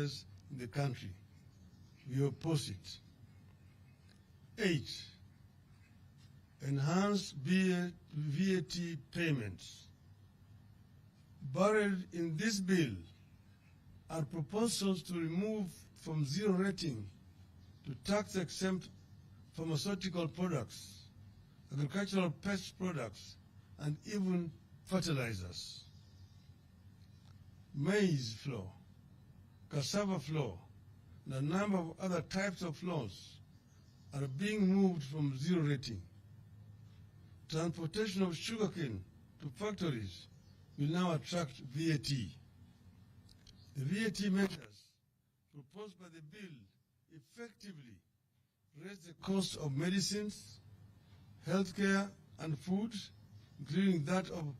businesses in the country. We oppose it. 8. Enhance VAT payments. Buried in this bill are proposals to remove from zero rating to tax-exempt pharmaceutical products, agricultural pest products, and even fertilizers. Maize flour, cassava flour, and a number of other types of flours are being moved from zero rating. Transportation of sugarcane to factories will now attract VAT. The VAT measures proposed by the bill effectively raise the cost of medicines, healthcare, and food, including that of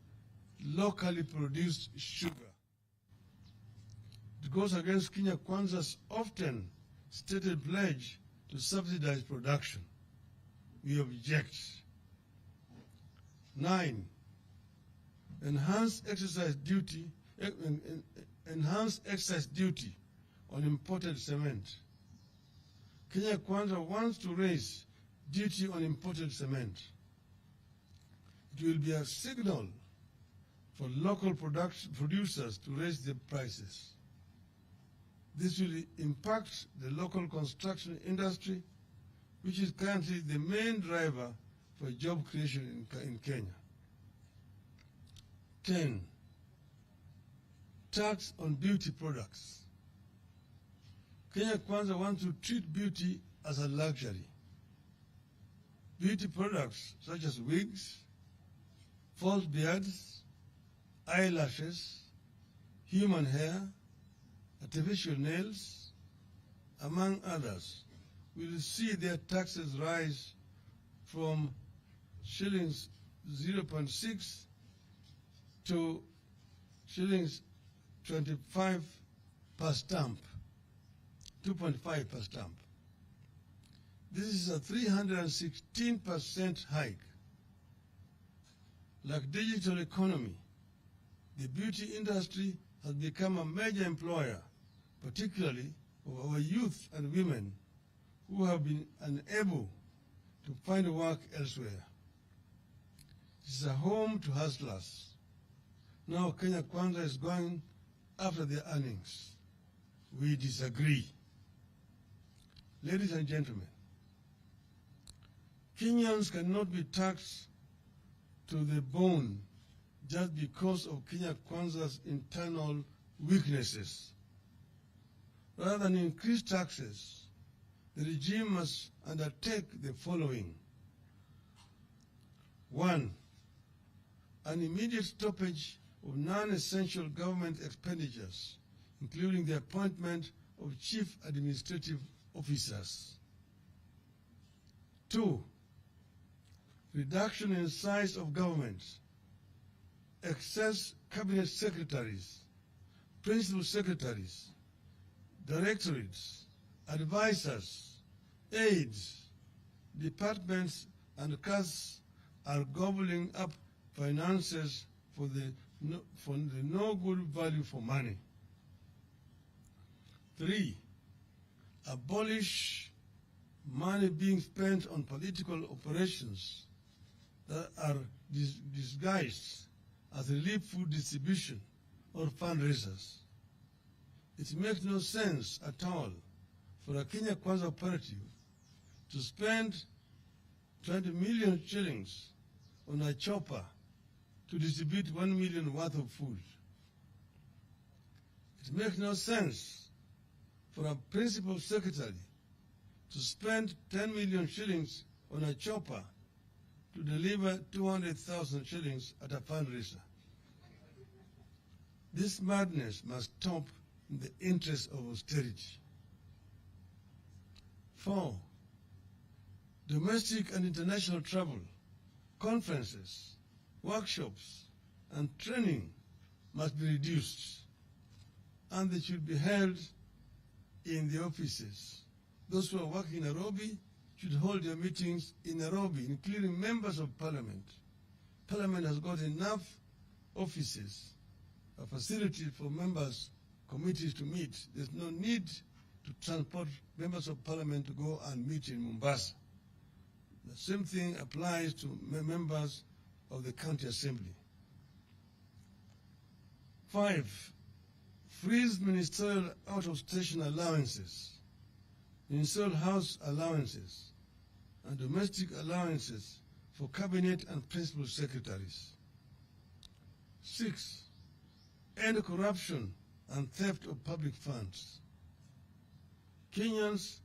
locally produced sugar. It goes against Kenya Kwanza's often stated pledge to subsidize production. We object. 9. Enhance excise duty on imported cement. Kenya Kwanza wants to raise duty on imported cement. It will be a signal for local producers to raise their prices. This will impact the local construction industry, which is currently the main driver for job creation in Kenya. 10. Tax on beauty products. Kenya Kwanza wants to treat beauty as a luxury. Beauty products such as wigs, false beards, eyelashes, human hair, artificial nails, among others, will see their taxes rise from shillings 0.6 to shillings 25 per stamp, 2.5 per stamp. This is a 316% hike. Like digital economy, the beauty industry has become a major employer, particularly of our youth and women who have been unable to find work elsewhere. It is a home to hustlers. Now Kenya Kwanza is going after their earnings. We disagree. Ladies and gentlemen, Kenyans cannot be taxed to the bone just because of Kenya Kwanza's internal weaknesses. Rather than increase taxes, the regime must undertake the following. 1. An immediate stoppage of non-essential government expenditures, including the appointment of chief administrative officers. 2. Reduction in size of government, excess cabinet secretaries, principal secretaries, directorates, advisors, aides, departments, and casts are gobbling up finances for the no good value for money. 3. Abolish money being spent on political operations that are disguised as relief food distribution or fundraisers. It makes no sense at all for a Kenya Kwanza operative to spend 20 million shillings on a chopper to distribute 1 million worth of food. It makes no sense for a principal secretary to spend 10 million shillings on a chopper to deliver 200,000 shillings at a fundraiser. This madness must stop in the interest of austerity. 4. Domestic and international travel, conferences, workshops, and training must be reduced, and they should be held in the offices. Those who are working in Nairobi should hold their meetings in Nairobi, including members of parliament. Parliament has got enough offices, a facility for members committees to meet. There's no need to transport members of parliament to go and meet in Mombasa. The same thing applies to members of the county assembly. 5, freeze ministerial out-of-station allowances, ministerial house allowances, and domestic allowances for cabinet and principal secretaries. 6, end corruption and theft of public funds. Kenyans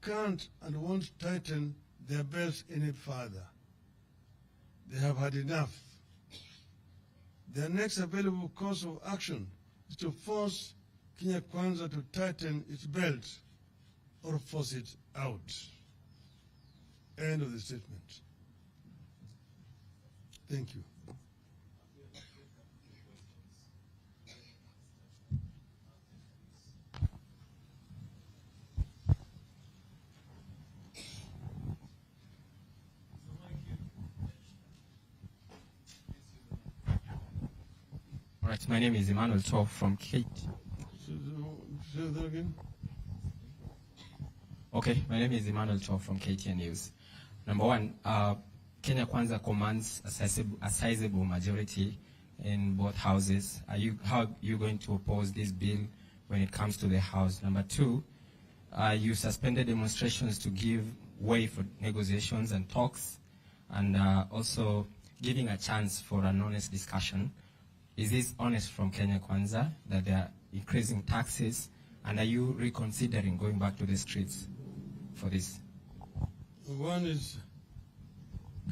can't and won't tighten their belts any further. They have had enough. Their next available course of action is to force Kenya Kwanza to tighten its belt or force it out. End of the statement. Thank you. All right, my name is Emmanuel Tov from Kate. Say that again. Okay, my name is Emmanuel Tov from KTN News. Number one, Kenya Kwanza commands a sizable majority in both houses. How are you going to oppose this bill when it comes to the House? Number two, you suspended demonstrations to give way for negotiations and talks, and also giving a chance for an honest discussion. Is this honest from Kenya Kwanza that they are increasing taxes, and are you reconsidering going back to the streets for this? One is,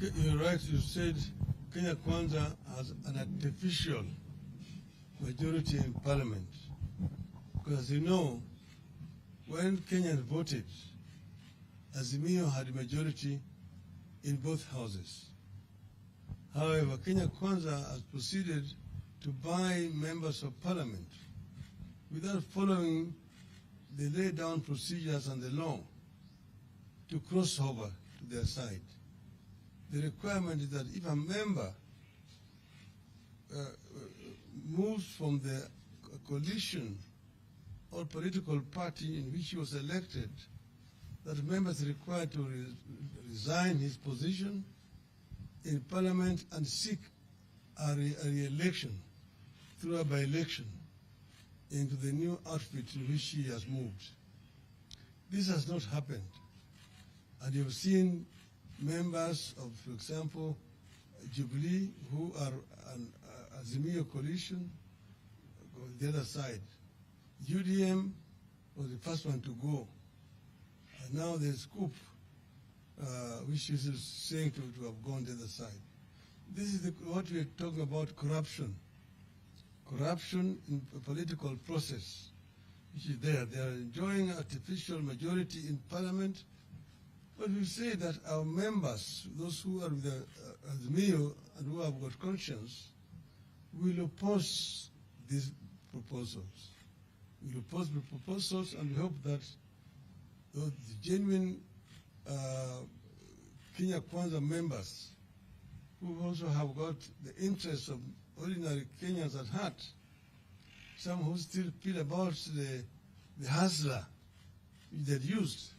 you're right, you said Kenya Kwanza has an artificial majority in parliament. Because as you know, when Kenyans voted, Azimio had a majority in both houses. However, Kenya Kwanza has proceeded to buy members of parliament without following the laid down procedures and the law to cross over to their side. The requirement is that if a member moves from the coalition or political party in which he was elected, that member is required to resign his position in parliament and seek a re-election through a by-election into the new outfit in which he has moved. This has not happened. And you've seen members of, for example, Jubilee, who are an Azimio coalition, on the other side. UDM was the first one to go. And now there's Scoop, which is saying to have gone the other side. This is what we're talking about, corruption. Corruption in the political process, which is there. They are enjoying artificial majority in parliament, but we say that our members, those who are with the Azimio and who have got conscience, will oppose these proposals. We will oppose the proposals, and we hope that the genuine Kenya Kwanza members, who also have got the interests of ordinary Kenyans at heart, some who still feel about the hustler that used,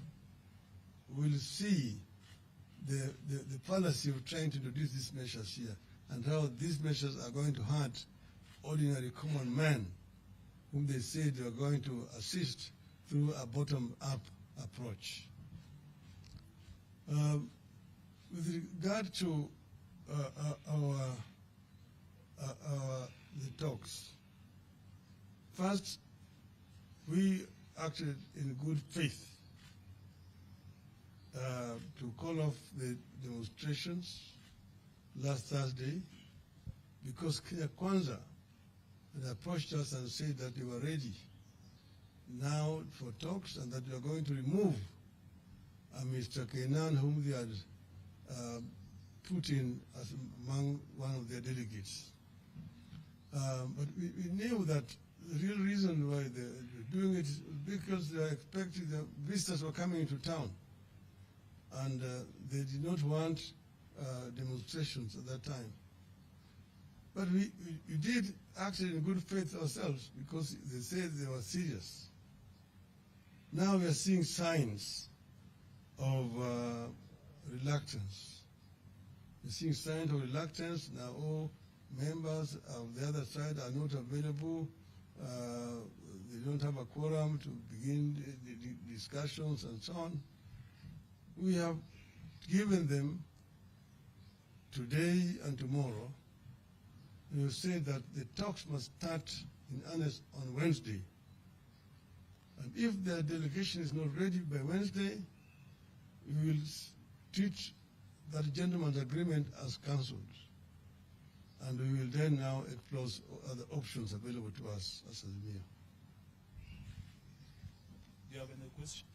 will see the fallacy of trying to introduce these measures here, and how these measures are going to hurt ordinary common man, whom they say they are going to assist through a bottom-up approach. With regard to the talks, first, we acted in good faith to call off the demonstrations last Thursday, because Kenya Kwanza had approached us and said that they were ready now for talks, and that we are going to remove Mr. Kenan, whom they had put in as among one of their delegates. But we knew that the real reason why they were doing it is because they were expecting the visitors were coming into town, and they did not want demonstrations at that time. But we did act in good faith ourselves because they said they were serious. Now we are seeing signs of reluctance. We're seeing signs of reluctance. Now all members of the other side are not available. They don't have a quorum to begin the discussions and so on. We have given them today and tomorrow. And we said that the talks must start in earnest on Wednesday. And if the delegation is not ready by Wednesday, we will treat that gentleman's agreement as cancelled. And we will then now explore other options available to us as Azimio. Do you have any question?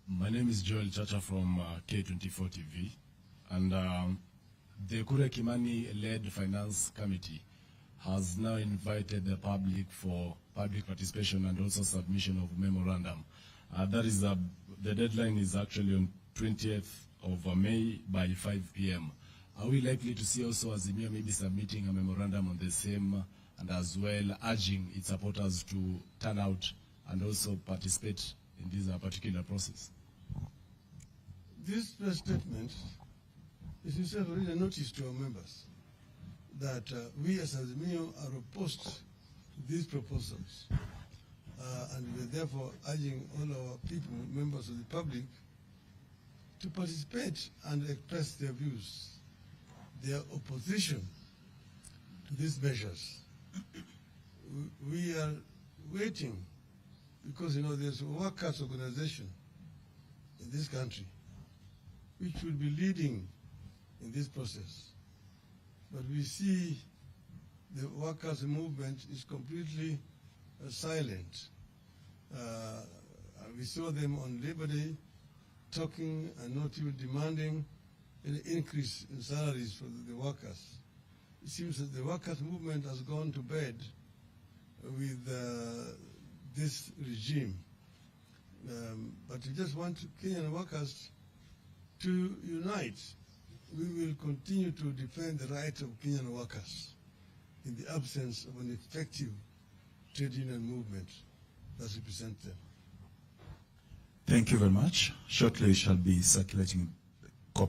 My name is Joel Chacha from K24 TV, and the Kure Kimani-led Finance Committee has now invited the public for public participation and also submission of memorandum. That is the deadline is actually on 20th of May by 5 p.m. Are we likely to see also Azimio maybe submitting a memorandum on the same, and as well urging its supporters to turn out and also participate in this particular process? This press statement is itself already a notice to our members that we as Azimio are opposed to these proposals. And we're therefore urging all our people, members of the public, to participate and express their views, their opposition to these measures. We are waiting because, you know, there's a workers' organization in this country which will be leading in this process. But we see the workers' movement is completely silent. We saw them on Labor Day talking and not even demanding an increase in salaries for the workers. It seems that the workers' movement has gone to bed with this regime. But we just want Kenyan workers to unite. We will continue to defend the rights of Kenyan workers in the absence of an effective trade union movement that represents them. Thank you very much. Shortly we shall be circulating